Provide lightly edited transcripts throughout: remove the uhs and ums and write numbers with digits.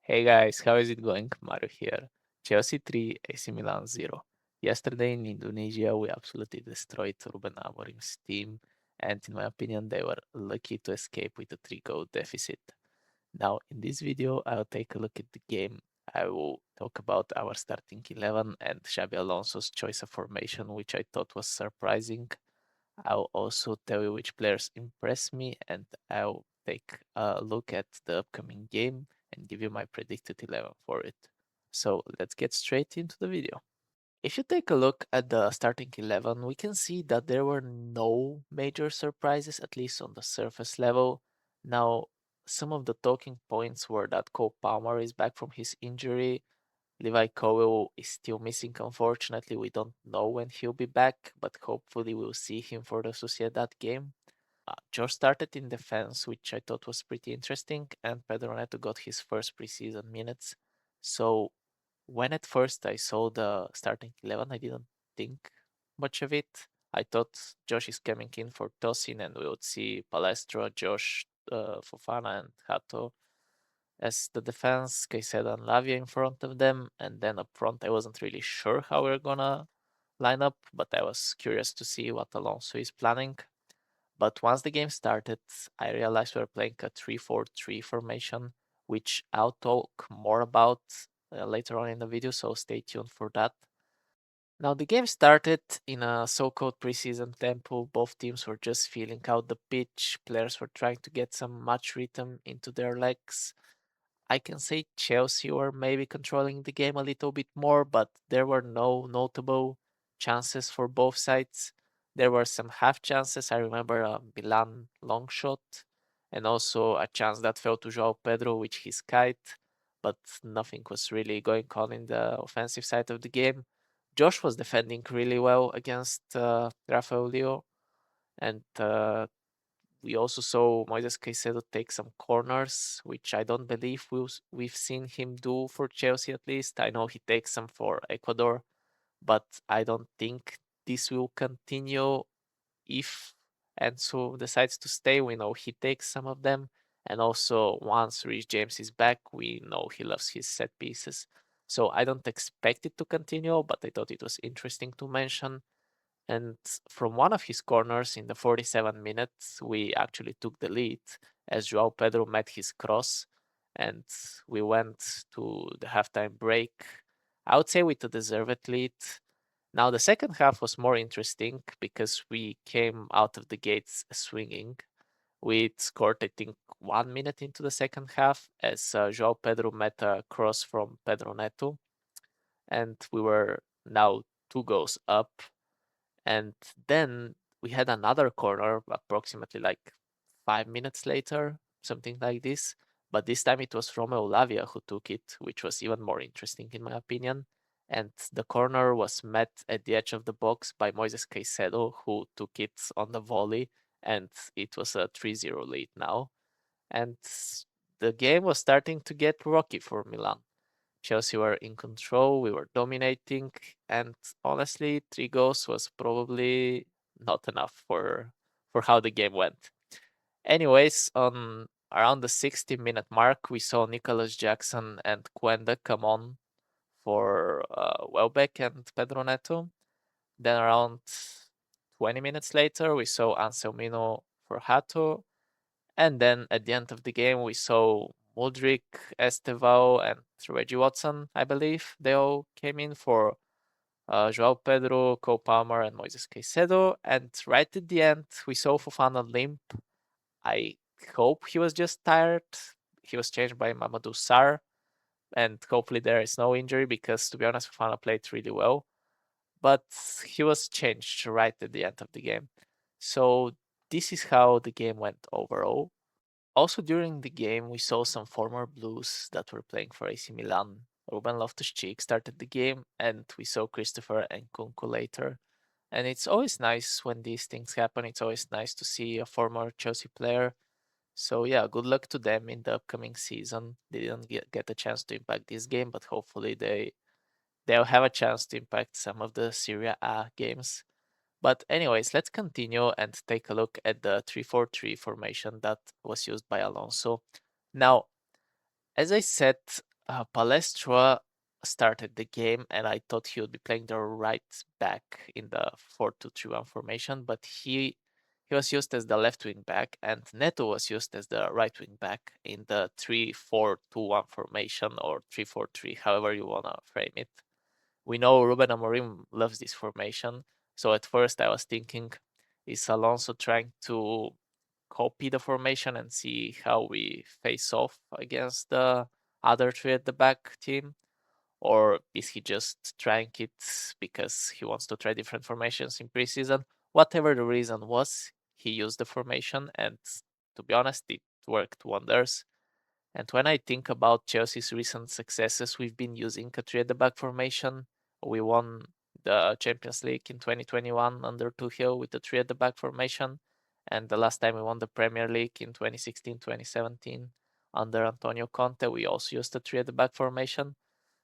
Hey guys, how is it going? Mario here. Chelsea 3, AC Milan 0. Yesterday in Indonesia, we absolutely destroyed Ruben Amorim's team, and in my opinion, they were lucky to escape with a 3-goal deficit. Now, in this video, I'll take a look at the game. I will talk about our starting 11 and Xabi Alonso's choice of formation, which I thought was surprising. I'll also tell you which players impress me, and I'll take a look at the upcoming game and give you my predicted 11 for it. So let's get straight into the video. If you take a look at the starting 11, we can see that there were no major surprises, at least on the surface level. Now, some of the talking points were that Cole Palmer is back from his injury. Levi Cowell is still missing, unfortunately. We don't know when he'll be back, but hopefully we'll see him for the Sociedad game. Josh started in defense, which I thought was pretty interesting, and Pedro Neto got his first preseason minutes. So when at first I saw the starting 11, I didn't think much of it. I thought Josh is coming in for Tosin, and we would see Palestra, Josh, Fofana, and Hato as the defense, Caicedo and Lavia in front of them, and then up front I wasn't really sure how we are gonna line up, but I was curious to see what Alonso is planning. But once the game started, I realized we were playing a 3-4-3 formation, which I'll talk more about later on in the video, so stay tuned for that. Now, the game started in a so-called preseason tempo. Both teams were just feeling out the pitch. Players were trying to get some match rhythm into their legs. I can say Chelsea were maybe controlling the game a little bit more, but there were no notable chances for both sides. There were some half chances. I remember a Milan long shot and also a chance that fell to João Pedro, which he skied, but nothing was really going on in the offensive side of the game. Josh was defending really well against Rafael Leo, and we also saw Moises Caicedo take some corners, which I don't believe we've seen him do for Chelsea at least. I know he takes some for Ecuador, but I don't think this will continue if Enzo decides to stay. We know he takes some of them. And also, once Reece James is back, we know he loves his set pieces. So I don't expect it to continue, but I thought it was interesting to mention. And from one of his corners in the 47 minutes, we actually took the lead as Joao Pedro met his cross, and we went to the halftime break. I would say with a deserved lead. Now, the second half was more interesting because we came out of the gates swinging. We scored, I think, 1 minute into the second half as Joao Pedro met a cross from Pedro Neto, and we were now 2 goals up. And then we had another corner approximately like 5 minutes later, something like this. But this time it was Romeo Lavia who took it, which was even more interesting in my opinion. And the corner was met at the edge of the box by Moises Caicedo, who took it on the volley, and it was a 3-0 lead now. And the game was starting to get rocky for Milan. Chelsea were in control, we were dominating, and honestly, 3 goals was probably not enough for how the game went. Anyways, on around the 60-minute mark, we saw Nicholas Jackson and Quenda come on for Welbeck and Pedro Neto. Then around 20 minutes later, we saw Anselmino for Hato, and then at the end of the game, we saw Mudryk, Estevao, and Reggie Watson, I believe. They all came in for Joao Pedro, Cole Palmer, and Moises Caicedo. And right at the end, we saw Fofana limp. I hope he was just tired. He was changed by Mamadou Sarr. And hopefully there is no injury because, to be honest, Fofana played really well. But he was changed right at the end of the game. So this is how the game went overall. Also, during the game, we saw some former Blues that were playing for AC Milan. Ruben Loftus-Cheek started the game, and we saw Christopher Nkunku later. And it's always nice when these things happen. It's always nice to see a former Chelsea player. So yeah, good luck to them in the upcoming season. They didn't get a chance to impact this game, but hopefully they'll have a chance to impact some of the Serie A games. But anyways, let's continue and take a look at the 3-4-3 formation that was used by Alonso. Now, as I said, Palestra started the game, and I thought he would be playing the right back in the 4-2-3-1 formation, but he was used as the left wing back, and Neto was used as the right wing back in the 3-4-2-1 formation or 3-4-3, however you wanna frame it. We know Ruben Amorim loves this formation, so at first I was thinking, is Alonso trying to copy the formation and see how we face off against the other three at the back team? Or is he just trying it because he wants to try different formations in preseason? Whatever the reason was, he used the formation, and to be honest, it worked wonders. And when I think about Chelsea's recent successes, we've been using a three at the back formation. We won the Champions League in 2021 under Tuchel with the three at the back formation. And the last time we won the Premier League in 2016 2017 under Antonio Conte, we also used the three at the back formation.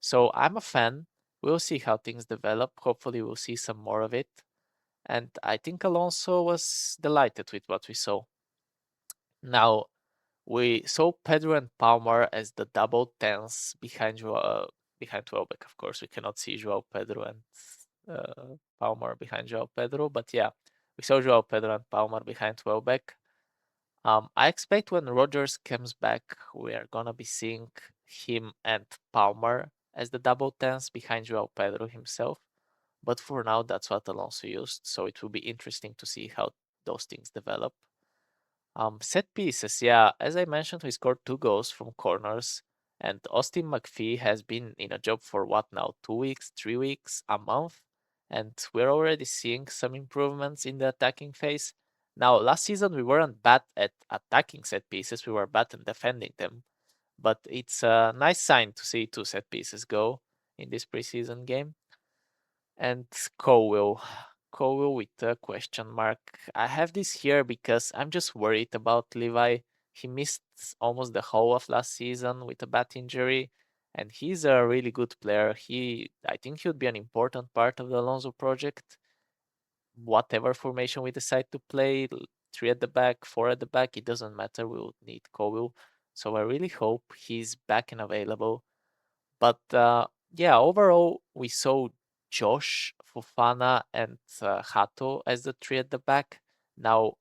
So I'm a fan. We'll see how things develop. Hopefully, we'll see some more of it. And I think Alonso was delighted with what we saw. Now, we saw Pedro and Palmer as the double tens behind Welbeck. Of course, we cannot see Joao Pedro and Palmer behind Joao Pedro, but yeah, we saw Joao Pedro and Palmer behind Welbeck. I expect when Rogers comes back, we are gonna be seeing him and Palmer as the double tens behind Joao Pedro himself. But for now, that's what Alonso used, so it will be interesting to see how those things develop. Set pieces, yeah. As I mentioned, we scored two goals from corners, and Austin McPhee has been in a job for what now? 2 weeks, 3 weeks, a month, and we're already seeing some improvements in the attacking phase. Now, last season we weren't bad at attacking set pieces; we were bad at defending them. But it's a nice sign to see two set pieces go in this preseason game. And Cowell. Cowell with a question mark. I have this here because I'm just worried about Levi. He missed almost the whole of last season with a back injury, and he's a really good player. I think he would be an important part of the Alonso project. Whatever formation we decide to play, three at the back, four at the back, it doesn't matter. We'll need Cowell. So I really hope he's back and available. But yeah, overall, we saw Josh, Fofana, and Hato as the three at the back. Now,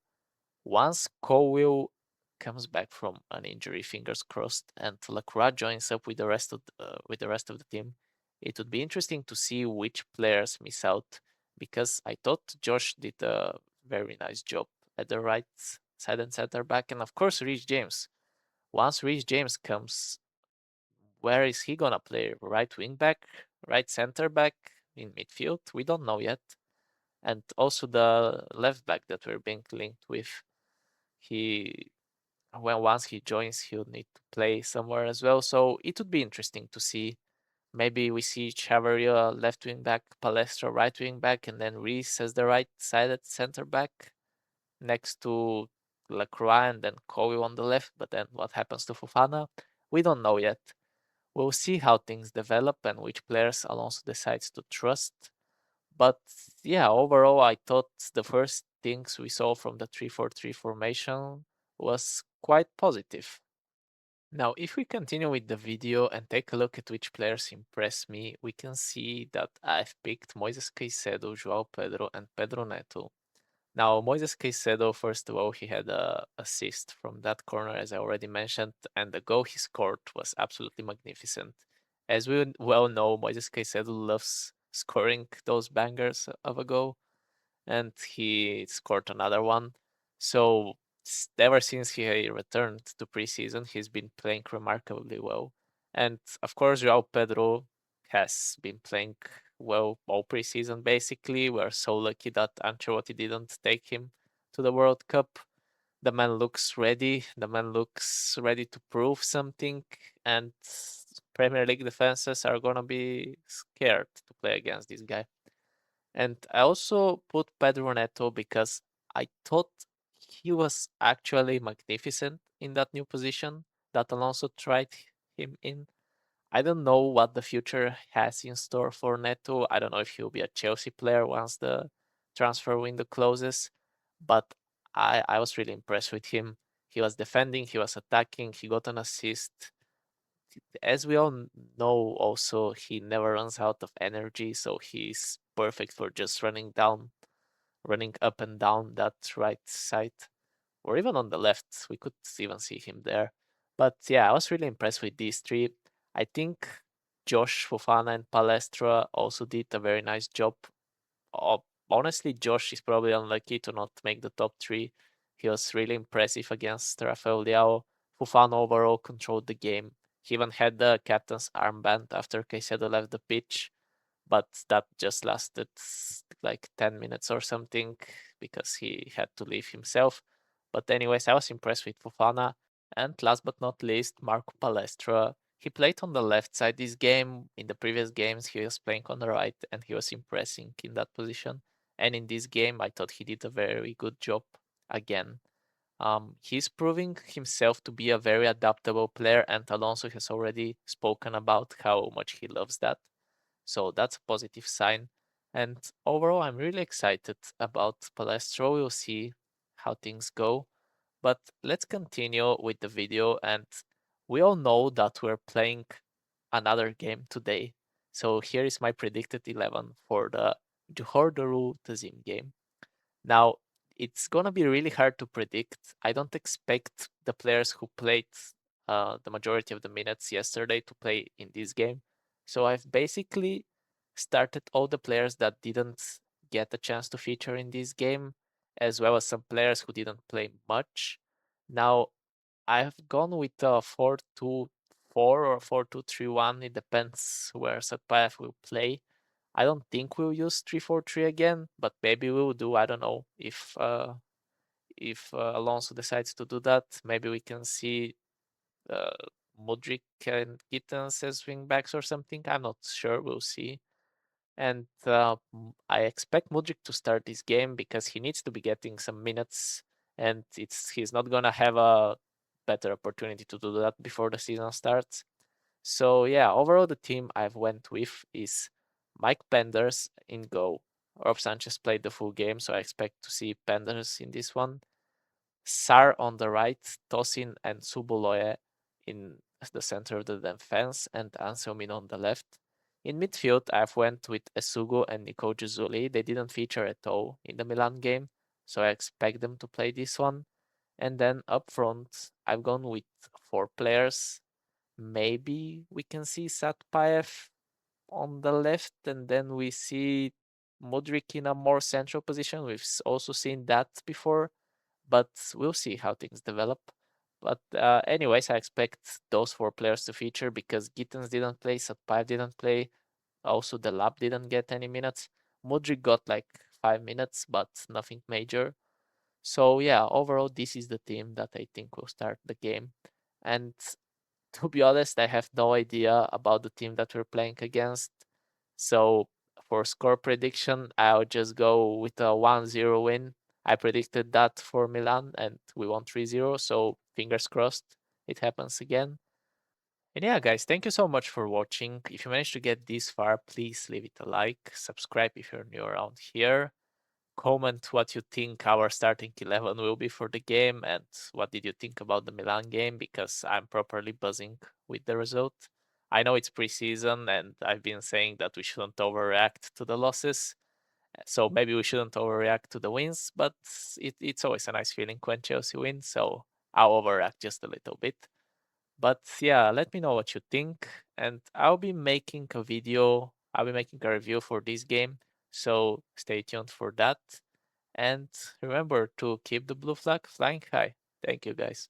once Cowell comes back from an injury, fingers crossed, and Lacroix joins up with the rest of the team, it would be interesting to see which players miss out. Because I thought Josh did a very nice job at the right side and center back, and of course, Reece James. Once Reece James comes, where is he gonna play? Right wing back, right center back, in midfield? We don't know yet. And also the left back that we're being linked with. He when once he joins, he'll need to play somewhere as well. So it would be interesting to see. Maybe we see Chavarria left wing back, Palestra right wing back, and then Reese as the right sided center back next to Lacroix and then Kobe on the left. But then what happens to Fofana? We don't know yet. We'll see how things develop and which players Alonso decides to trust. But yeah, overall, I thought the first things we saw from the 3-4-3 formation was quite positive. Now, if we continue with the video and take a look at which players impress me, we can see that I've picked Moises Caicedo, Joao Pedro, and Pedro Neto. Now, Moises Caicedo, first of all, he had a assist from that corner, as I already mentioned, and the goal he scored was absolutely magnificent. As we well know, Moises Caicedo loves scoring those bangers of a goal, and he scored another one. So ever since he returned to preseason, he's been playing remarkably well. And of course, Joao Pedro has been playing well all preseason. Basically, we're so lucky that Ancelotti didn't take him to the World Cup. The man looks ready. The man looks ready to prove something, and Premier League defenses are gonna be scared to play against this guy. And I also put Pedro Neto because I thought he was actually magnificent in that new position that Alonso tried him in. I don't know what the future has in store for Neto. I don't know if he'll be a Chelsea player once the transfer window closes, but I was really impressed with him. He was defending, he was attacking, he got an assist. as we all know, also he never runs out of energy, so he's perfect for just running up and down that right side, or even on the left. We could even see him there. But yeah, I was really impressed with these three. I think Josh, Fofana, and Palestra also did a very nice job. Uh, Honestly, Josh is probably unlucky to not make the top three. He was really impressive against Rafael Leao. Fofana overall controlled the game. He even had the captain's armband after Caicedo left the pitch, but that just lasted like 10 minutes or something because he had to leave himself. But anyways, I was impressed with Fofana. And last but not least, Marco Palestra. He played on the left side this game. In the previous games, he was playing on the right and he was impressing in that position. And in this game, I thought he did a very good job again. He's proving himself to be a very adaptable player, and Alonso has already spoken about how much he loves that. So that's a positive sign. And overall, I'm really excited about Palestro. We'll see how things go. But let's continue with the video. And we all know that we're playing another game today. So here is my predicted 11 for the Johor Darul Ta'zim game. Now, it's gonna be really hard to predict. I don't expect the players who played the majority of the minutes yesterday to play in this game. So I've basically started all the players that didn't get a chance to feature in this game, as well as some players who didn't play much. Now, I've gone with a 4-2-4 or 4-2-3-1. It depends where Satpaev will play. I don't think we'll use 3-4-3 again, but maybe we'll do. I don't know if Alonso decides to do that. Maybe we can see uh, Mudryk and Gittens as wing backs or something. I'm not sure. We'll see. And I expect Mudryk to start this game because he needs to be getting some minutes, and he's not gonna have a better opportunity to do that before the season starts. So yeah, overall the team I've went with is Mike Penders in goal. Rob Sanchez played the full game, so I expect to see Penders in this one. Sar on the right, Tosin and Subuloye in the center of the defense, and Anselmin on the left. In midfield, I've went with Esugo and Nico Giuzzuli. They didn't feature at all in the Milan game, so I expect them to play this one. And then up front, I've gone with four players. Maybe we can see Satpaev on the left, and then we see Mudryk in a more central position. We've also seen that before, but we'll see how things develop. But anyways, I expect those four players to feature because Gittens didn't play, Satpaev didn't play, also the lab didn't get any minutes. Mudryk got like 5 minutes, but nothing major. So yeah, overall, this is the team that I think will start the game. And to be honest, I have no idea about the team that we're playing against. So for score prediction, I'll just go with a 1-0 win. I predicted that for Milan and we won 3-0, so fingers crossed it happens again. And yeah, guys, thank you so much for watching. If you managed to get this far, please leave it a like, subscribe if you're new around here. Comment what you think our starting 11 will be for the game and what did you think about the Milan game, because I'm properly buzzing with the result. I know it's preseason and I've been saying that we shouldn't overreact to the losses, so maybe we shouldn't overreact to the wins, but it's always a nice feeling when Chelsea wins, so I'll overreact just a little bit. But yeah, let me know what you think, and I'll be making a video, I'll be making a review for this game, so stay tuned for that. And remember to keep the blue flag flying high. Thank you, guys.